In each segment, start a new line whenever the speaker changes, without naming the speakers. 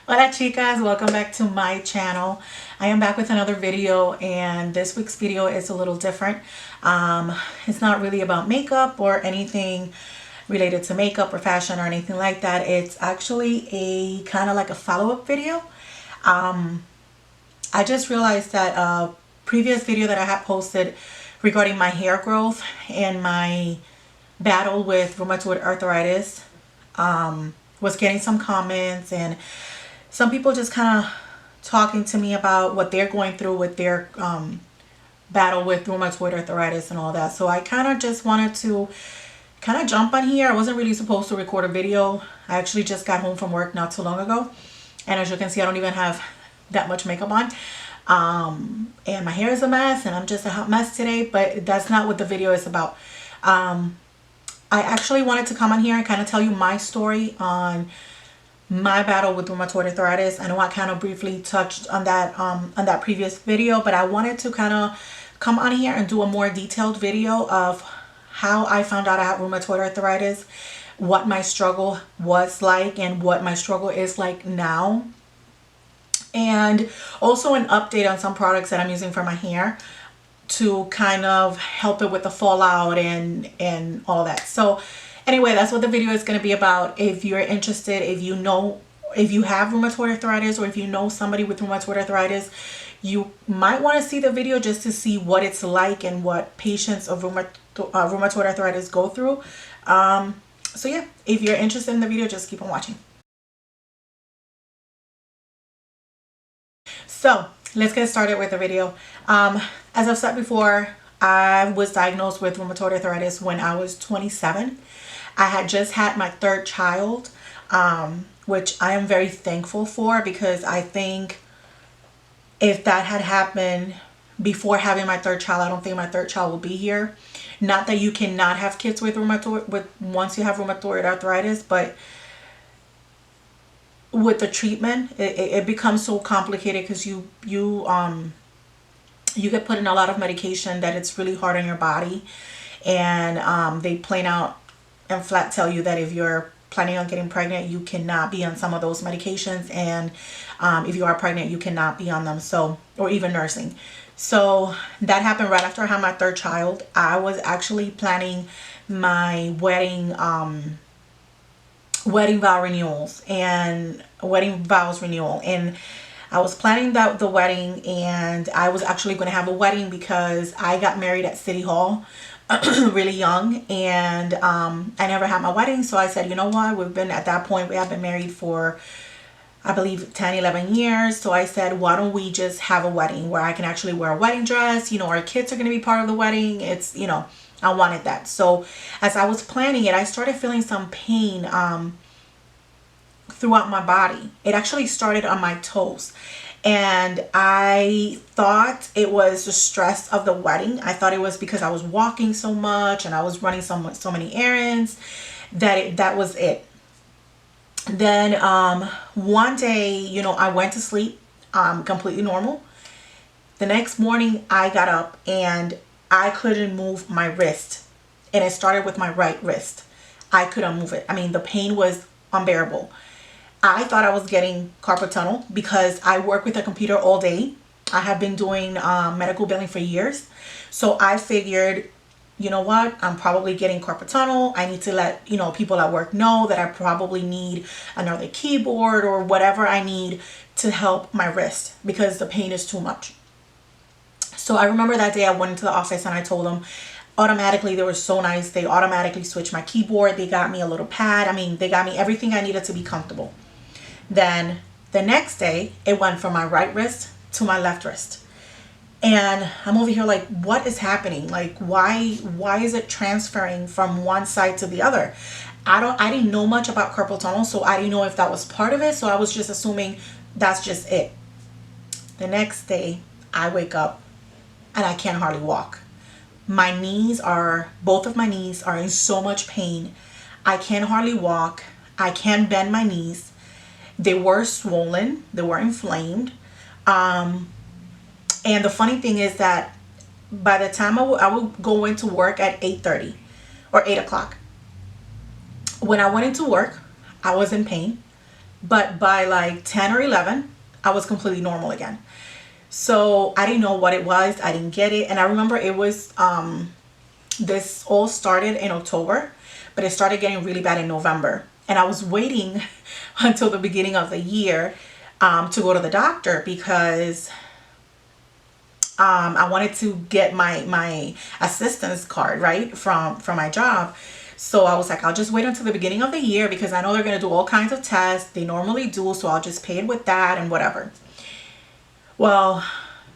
Hola chicas, welcome back to my channel. I am back with another video, and this week's video is a little different. It's not really about makeup or anything related to makeup or fashion or anything like that. It's actually a kind of like a follow-up video. I just realized that a previous video that I had posted regarding my hair growth and my battle with rheumatoid arthritis was getting some comments, and some people just kind of talking to me about what they're going through with their battle with rheumatoid arthritis and all that. So I kind of just wanted to kind of jump on here. I wasn't really supposed to record a video. I actually just got home from work not too long ago, and as you can see, I don't even have that much makeup on, and my hair is a mess, and I'm just a hot mess today. But that's not what the video is about. I actually wanted to come on here and kind of tell you my story on my battle with rheumatoid arthritis. I know I kind of briefly touched on that previous video, but I wanted to kind of come on here and do a more detailed video of how I found out I had rheumatoid arthritis, what my struggle was like, and what my struggle is like now, and also an update on some products that I'm using for my hair to kind of help it with the fallout and all that. So anyway, that's what the video is going to be about. If you're interested, if you have rheumatoid arthritis, or if you know somebody with rheumatoid arthritis, you might want to see the video just to see what it's like and what patients of rheumatoid arthritis go through. So yeah, if you're interested in the video, just keep on watching. So let's get started with the video. As I've said before, I was diagnosed with rheumatoid arthritis when I was 27. I had just had my third child, which I am very thankful for, because I think if that had happened before having my third child, I don't think my third child will be here. Not that you cannot have kids with once you have rheumatoid arthritis, but with the treatment, it becomes so complicated, because you get put in a lot of medication that it's really hard on your body, and they plain out and flat tell you that if you're planning on getting pregnant, you cannot be on some of those medications, and if you are pregnant, you cannot be on them. So, or even nursing. So that happened right after I had my third child. I was actually planning my wedding vow renewals and wedding vows renewal, and I was planning the wedding, and I was actually going to have a wedding because I got married at City Hall really young, and I never had my wedding. So I said, you know what, we've been at that point, we have been married for I believe 10-11 years. So I said, why don't we just have a wedding where I can actually wear a wedding dress, our kids are going to be part of the wedding. It's, I wanted that. So as I was planning it, I started feeling some pain throughout my body. It actually started on my toes, and I thought it was the stress of the wedding. I thought it was because I was walking so much and I was running so many errands that was it. Then one day, I went to sleep completely normal. The next morning I got up and I couldn't move my wrist, and it started with my right wrist. I couldn't move it. I mean, the pain was unbearable. I thought I was getting carpal tunnel because I work with a computer all day. I have been doing medical billing for years. So I figured, you know what, I'm probably getting carpal tunnel. I need to let, people at work know that I probably need another keyboard or whatever I need to help my wrist because the pain is too much. So I remember that day I went into the office and I told them. Automatically, they were so nice. They automatically switched my keyboard. They got me a little pad. I mean, they got me everything I needed to be comfortable. Then the next day, it went from my right wrist to my left wrist. And I'm over here like, what is happening? Like, why is it transferring from one side to the other? I didn't know much about carpal tunnel, so I didn't know if that was part of it. So I was just assuming that's just it. The next day, I wake up and I can't hardly walk. Both of my knees are in so much pain. I can't hardly walk. I can't bend my knees. They were swollen. They were inflamed. And the funny thing is that by the time I would go into work at 8:30 or 8 o'clock, when I went into work, I was in pain. But by like 10 or 11, I was completely normal again. So I didn't know what it was. I didn't get it. And I remember it was, this all started in October, but it started getting really bad in November. And I was waiting until the beginning of the year to go to the doctor because I wanted to get my assistance card, right, from my job. So I was like, I'll just wait until the beginning of the year because I know they're going to do all kinds of tests. They normally do, so I'll just pay it with that and whatever. Well,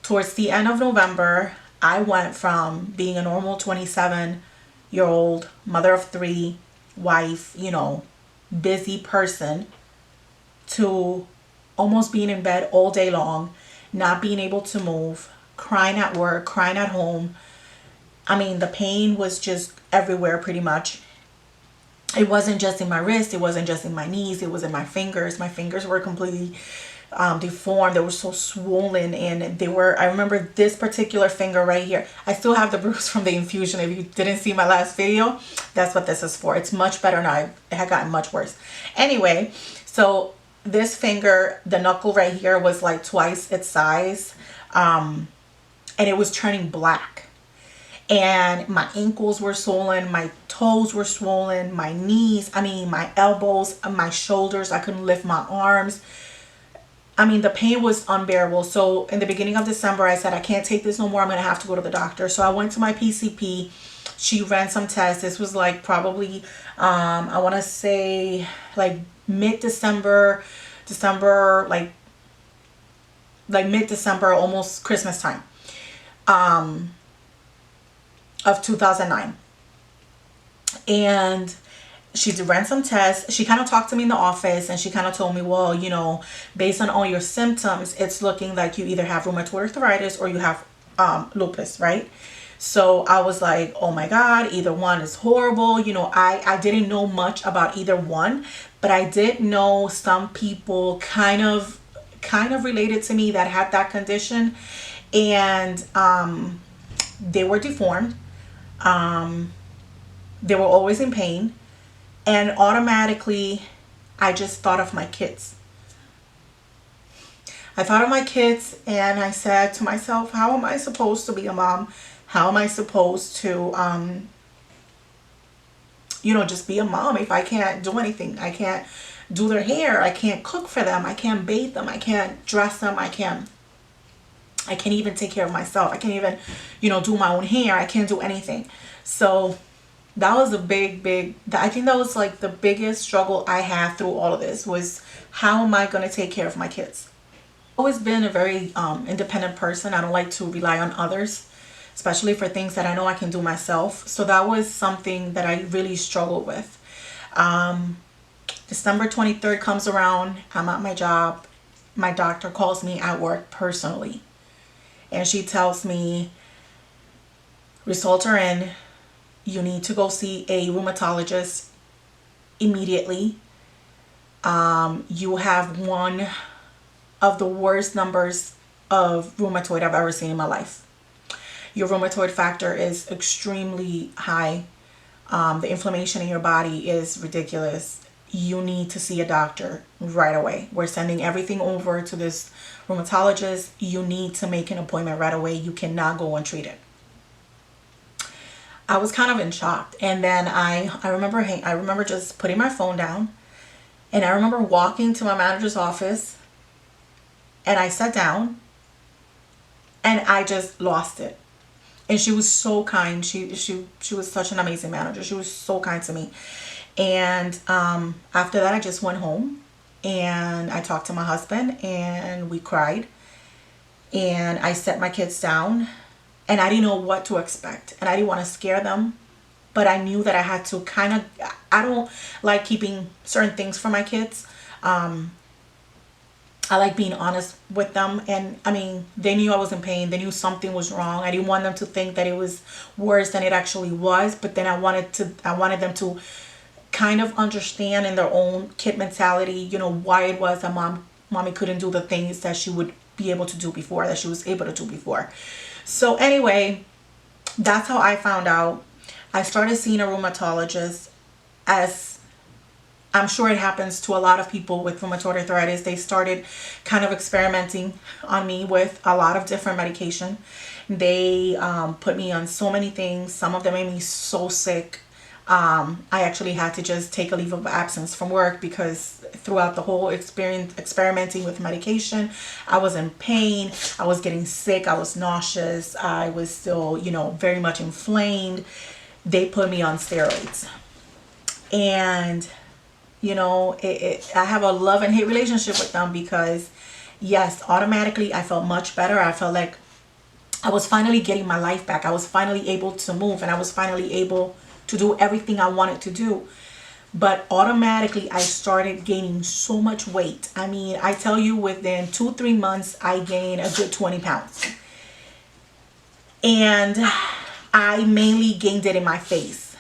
towards the end of November, I went from being a normal 27-year-old mother of three, wife, busy person, to almost being in bed all day long, not being able to move, crying at work, crying at home. I mean, the pain was just everywhere pretty much. It wasn't just in my wrist, it wasn't just in my knees, it was in my fingers. My fingers were completely deformed. They were so swollen, and I remember this particular finger right here. I still have the bruise from the infusion. If you didn't see my last video, that's what this is for. It's much better now. It had gotten much worse. Anyway, so this finger, the knuckle right here, was like twice its size, and it was turning black. And my ankles were swollen, my toes were swollen, my knees, my elbows, my shoulders. I couldn't lift my arms. The pain was unbearable. So in the beginning of December, I said, I can't take this no more. I'm going to have to go to the doctor. So I went to my PCP. She ran some tests. This was like probably, I want to say like mid-December, like mid-December, almost Christmas time, of 2009. And she ran some tests. She kind of talked to me in the office, and she kind of told me, well, based on all your symptoms, it's looking like you either have rheumatoid arthritis or you have lupus, right? So I was like, oh my God, either one is horrible. I didn't know much about either one, but I did know some people kind of related to me that had that condition, and they were deformed. They were always in pain. And automatically, I just thought of my kids. I thought of my kids, and I said to myself, how am I supposed to be a mom? How am I supposed to, just be a mom if I can't do anything? I can't do their hair. I can't cook for them. I can't bathe them. I can't dress them. I can't even take care of myself. I can't even, do my own hair. I can't do anything. So that was a big, I think that was like the biggest struggle I had through all of this, was how am I going to take care of my kids? I've always been a very independent person. I don't like to rely on others, especially for things that I know I can do myself. So that was something that I really struggled with. December 23rd comes around. I'm at my job. My doctor calls me at work personally, and she tells me, results are in. You need to go see a rheumatologist immediately. You have one of the worst numbers of rheumatoid I've ever seen in my life. Your rheumatoid factor is extremely high. The inflammation in your body is ridiculous. You need to see a doctor right away. We're sending everything over to this rheumatologist. You need to make an appointment right away. You cannot go untreated. I was kind of in shock. And then I remember just putting my phone down, and I remember walking to my manager's office, and I sat down, and I just lost it. And she was so kind. She was such an amazing manager. She was so kind to me. And after that, I just went home, and I talked to my husband, and we cried, and I set my kids down. And I didn't know what to expect. And I didn't want to scare them. But I knew that I had to I don't like keeping certain things from my kids. I like being honest with them. And they knew I was in pain. They knew something was wrong. I didn't want them to think that it was worse than it actually was. But then I wanted them to kind of understand in their own kid mentality, why it was that mommy couldn't do the things that she would be able to do before, that she was able to do before. So anyway, that's how I found out. I started seeing a rheumatologist as I'm sure it happens to a lot of people with rheumatoid arthritis. They started kind of experimenting on me with a lot of different medication. They put me on so many things. Some of them made me so sick. I actually had to just take a leave of absence from work because throughout the whole experience experimenting with medication, I was in pain. I was getting sick. I was nauseous. I was still, very much inflamed. They put me on steroids. And I have a love and hate relationship with them because, yes, automatically I felt much better. I felt like I was finally getting my life back. I was finally able to move, and I was finally able to do everything I wanted to do. But automatically I started gaining so much weight. I mean, I tell you, within 2-3 months, I gained a good 20 pounds. And I mainly gained it in my face.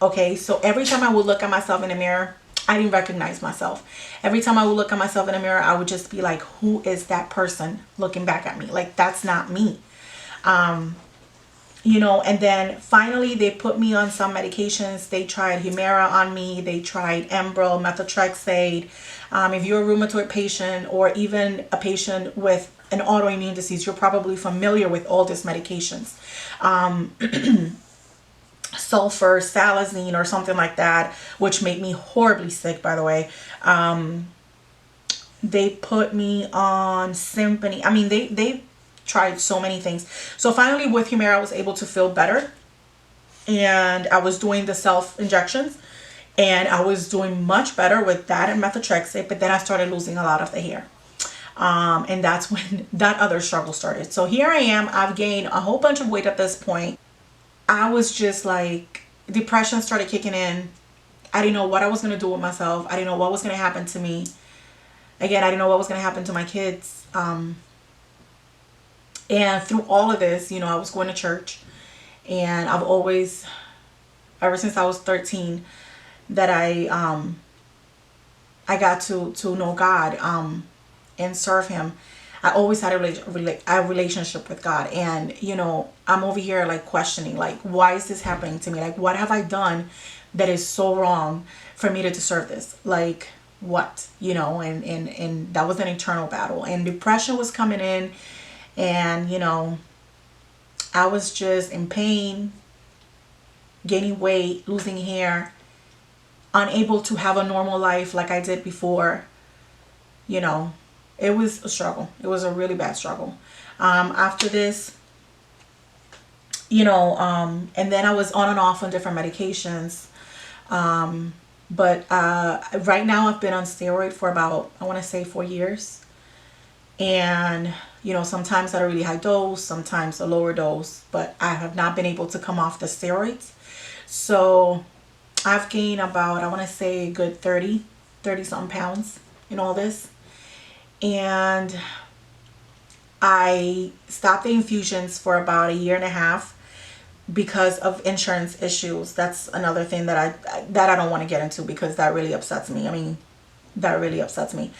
Okay, so every time I would look at myself in the mirror, I didn't recognize myself. Every time I would look at myself in the mirror, I would just be like, who is that person looking back at me? Like, that's not me. And then finally they put me on some medications. They tried Humira on me. They tried Enbrel, methotrexate. If you're a rheumatoid patient or even a patient with an autoimmune disease, you're probably familiar with all these medications. Sulfur, salazine, or something like that, which made me horribly sick, by the way. They put me on Symphony. I mean, they tried so many things. So finally with Humira, I was able to feel better. And I was doing the self injections. And I was doing much better with that and methotrexate. But then I started losing a lot of the hair. And that's when that other struggle started. So here I am. I've gained a whole bunch of weight at this point. I was just like, depression started kicking in. I didn't know what I was going to do with myself. I didn't know what was going to happen to me. Again, I didn't know what was going to happen to my kids. And through all of this, I was going to church. And I've always, ever since I was 13, that I got to know God and serve Him. I always had a relationship with God. And, I'm over here like questioning, like, why is this happening to me? Like, what have I done that is so wrong for me to deserve this? Like, what? And that was an internal battle. And depression was coming in. And, I was just in pain, gaining weight, losing hair, unable to have a normal life like I did before. It was a struggle. It was a really bad struggle. After this, and then I was on and off on different medications. But right now I've been on steroid for about, I want to say 4 years. And, sometimes at a really high dose, sometimes a lower dose, but I have not been able to come off the steroids. So I've gained about, I want to say a good 30 something pounds in all this. And I stopped the infusions for about 1.5 years because of insurance issues. That's another thing that I don't want to get into because that really upsets me. I mean, that really upsets me.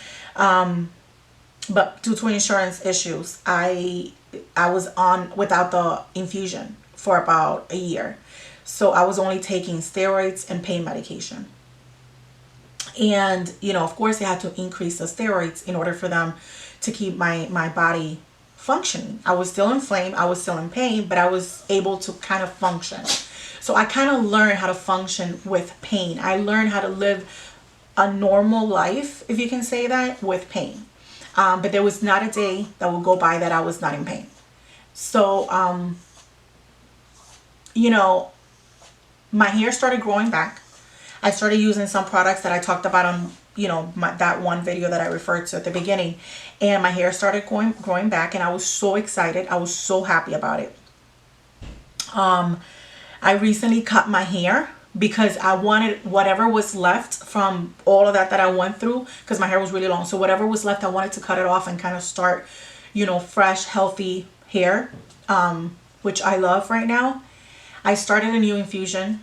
But due to insurance issues, I was on without the infusion for about 1 year. So I was only taking steroids and pain medication. And, of course, they had to increase the steroids in order for them to keep my body functioning. I was still inflamed. I was still in pain, but I was able to kind of function. So I kind of learned how to function with pain. I learned how to live a normal life, if you can say that, with pain. But there was not a day that would go by that I was not in pain. So, my hair started growing back. I started using some products that I talked about on, that one video that I referred to at the beginning. And my hair started growing back, and I was so excited. I was so happy about it. I recently cut my hair because I wanted whatever was left from all of that I went through, because my hair was really long. So whatever was left, I wanted to cut it off and kind of start, fresh, healthy hair, which I love right now. I started a new infusion,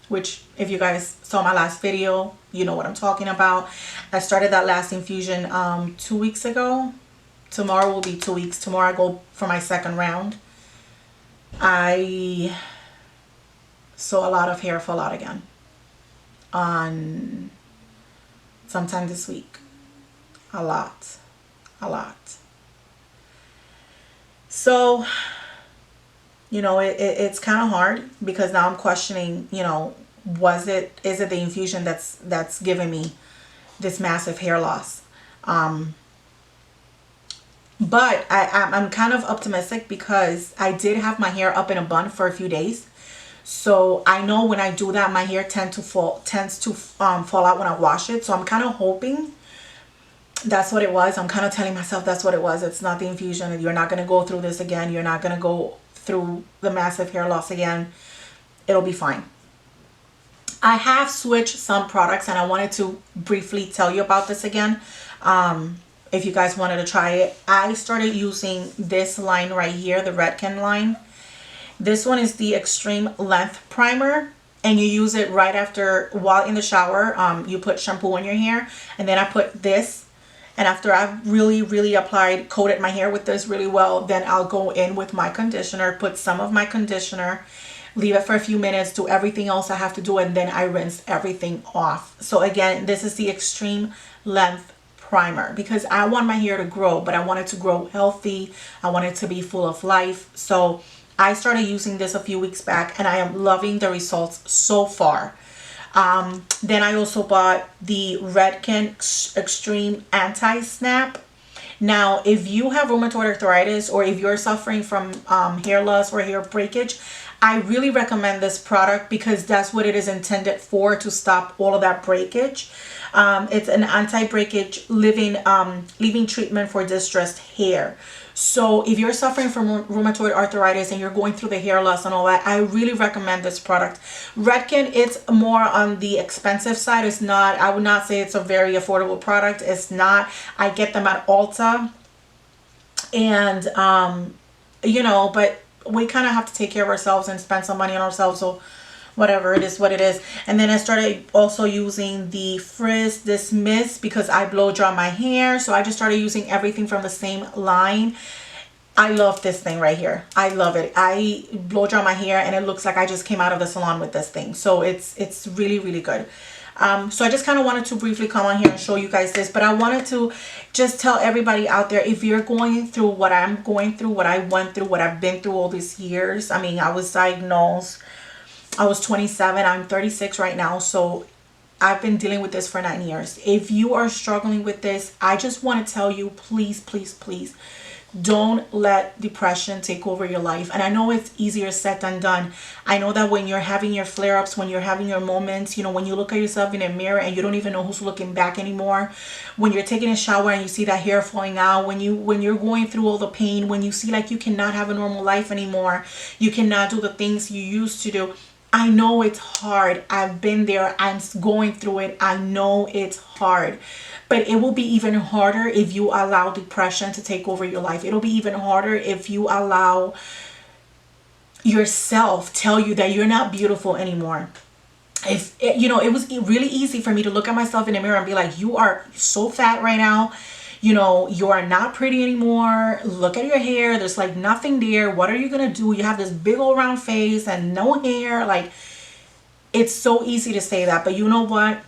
which if you guys saw my last video, you know what I'm talking about. I started that last infusion 2 weeks ago. Tomorrow will be 2 weeks. Tomorrow I go for my second round. I saw a lot of hair fall out again on sometime this week. A lot. A lot. So, you know, it's kind of hard because now I'm questioning, you know, is it the infusion that's giving me this massive hair loss? But I'm kind of optimistic because I did have my hair up in a bun for a few days. So I know when I do that, my hair tends to fall out when I wash it. So I'm kind of hoping that's what it was. I'm kind of telling myself that's what it was. It's not the infusion. You're not going to go through this again. You're not going to go through the massive hair loss again. It'll be fine. I have switched some products and I wanted to briefly tell you about this again. If you guys wanted to try it, I started using this line right here, the Rican line. This one is the Extreme Length Primer, and you use it right after, while in the shower. You put shampoo in your hair, and then I put this, and after I've really coated my hair with this really well, then I'll go in with my conditioner, put some of my conditioner, leave it for a few minutes, do everything else I have to do, and then I rinse everything off. So again, this is the Extreme Length Primer because I want my hair to grow, but I want it to grow healthy. I want it to be full of life. So I started using this a few weeks back and I am loving the results so far. Then I also bought the Rican Extreme Anti-Snap. Now, if you have rheumatoid arthritis or if you're suffering from hair loss or hair breakage, I really recommend this product because that's what it is intended for, to stop all of that breakage. It's an anti-breakage leave-in treatment for distressed hair. So if you're suffering from rheumatoid arthritis and you're going through the hair loss and all that, I really recommend this product. Rican, it's more on the expensive side. It's not, I would not say it's a very affordable product. It's not. I get them at Ulta. And, you know, but we kind of have to take care of ourselves and spend some money on ourselves. So whatever, it is what it is. And then I started also using the Frizz this mist because I blow dry my hair. So I just started using everything from the same line. I love this thing right here. I love it. I blow dry my hair and it looks like I just came out of the salon with this thing. So it's really good. So I just kind of wanted to briefly come on here and show you guys this, but I wanted to just tell everybody out there, if you're going through what I'm going through, what I went through, what I've been through all these years. I mean, I was diagnosed, I was 27, I'm 36 right now. So I've been dealing with this for 9 years. If you are struggling with this, I just want to tell you, please don't let depression take over your life. And I know it's easier said than done. I know that when you're having your flare-ups, when you're having your moments, you know, when you look at yourself in a mirror and you don't even know who's looking back anymore, when you're taking a shower and you see that hair falling out, when you're going through all the pain, when you see like you cannot have a normal life anymore, you cannot do the things you used to do. I know it's hard. I've been there. I'm going through it. I know it's hard. But it will be even harder if you allow depression to take over your life. It'll be even harder if you allow yourself tell you that you're not beautiful anymore. If you know, it was really easy for me to look at myself in the mirror and be like, you are so fat right now. You know, you are not pretty anymore. Look at your hair. There's like nothing there. What are you going to do? You have this big old round face and no hair. Like, it's so easy to say that. But you know what?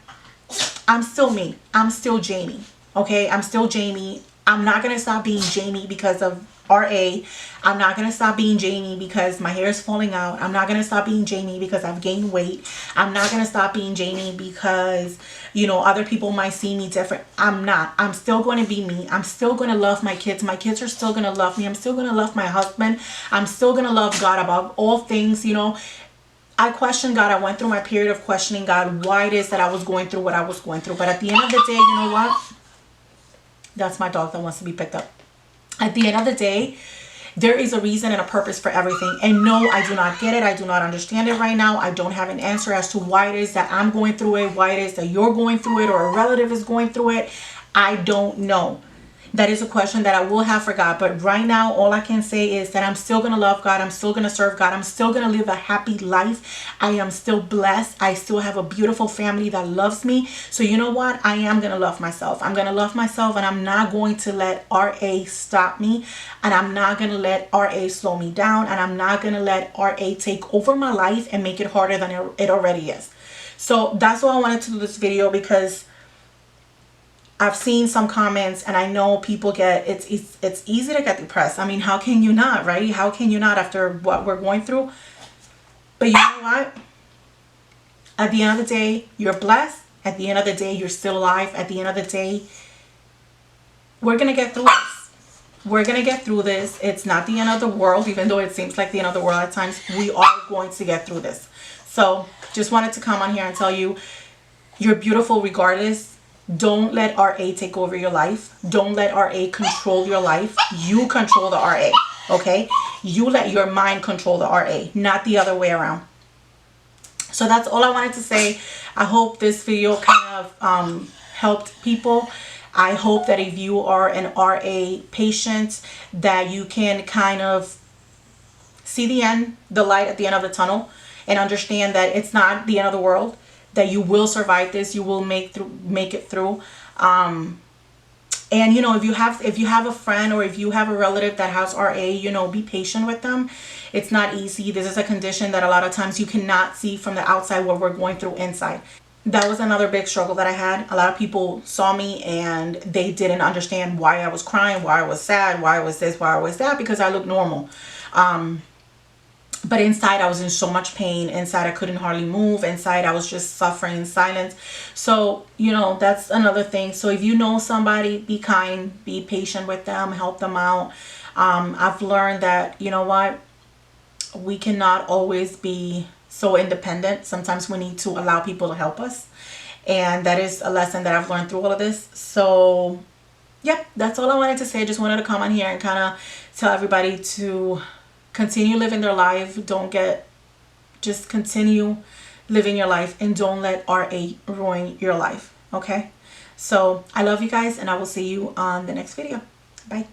I'm still me. I'm still Jamie. Okay? I'm still Jamie. I'm not going to stop being Jamie because of RA. I'm not going to stop being Jamie because my hair is falling out. I'm not going to stop being Jamie because I've gained weight. I'm not going to stop being Jamie because, you know, other people might see me different. I'm not. I'm still going to be me. I'm still going to love my kids. My kids are still going to love me. I'm still going to love my husband. I'm still going to love God above all things, you know. I questioned God. I went through my period of questioning God, why it is that I was going through what I was going through. But at the end of the day, you know what? That's my dog that wants to be picked up. At the end of the day, there is a reason and a purpose for everything. And no, I do not get it. I do not understand it right now. I don't have an answer as to why it is that I'm going through it, why it is that you're going through it, or a relative is going through it. I don't know. That is a question that I will have for God. But right now, all I can say is that I'm still going to love God. I'm still going to serve God. I'm still going to live a happy life. I am still blessed. I still have a beautiful family that loves me. So you know what? I am going to love myself. I'm going to love myself, and I'm not going to let RA stop me. And I'm not going to let RA slow me down. And I'm not going to let RA take over my life and make it harder than it already is. So that's why I wanted to do this video, because I've seen some comments, and I know people get, it's easy to get depressed. I mean, how can you not, right? How can you not after what we're going through? But you know what? At the end of the day, you're blessed. At the end of the day, you're still alive. At the end of the day, we're going to get through this. We're going to get through this. It's not the end of the world, even though it seems like the end of the world at times. We are going to get through this. So just wanted to come on here and tell you, you're beautiful regardless. Don't let RA take over your life. Don't let RA control your life. You control the RA, okay? You let your mind control the RA, not the other way around. So that's all I wanted to say. I hope this video kind of helped people. I hope that if you are an RA patient, that you can kind of see the light at the end of the tunnel, and understand that it's not the end of the world, that you will survive this, you will make it through. And you know, if you have a friend or if you have a relative that has RA, you know, be patient with them. It's not easy. This is a condition that a lot of times you cannot see from the outside what we're going through inside. That was another big struggle that I had. A lot of people saw me and they didn't understand why I was crying, why I was sad, why I was this, why I was that, because I looked normal. But inside I was in so much pain. Inside I couldn't hardly move. Inside I was just suffering in silence. So, you know, that's another thing. So if you know somebody, be kind, be patient with them, help them out. I've learned that, you know what, we cannot always be so independent. Sometimes we need to allow people to help us. And that is a lesson that I've learned through all of this. So, yep, that's all I wanted to say. I just wanted to come on here and kind of tell everybody to continue living their life. Just continue living your life, and don't let RA ruin your life. Okay? So I love you guys, and I will see you on the next video. Bye.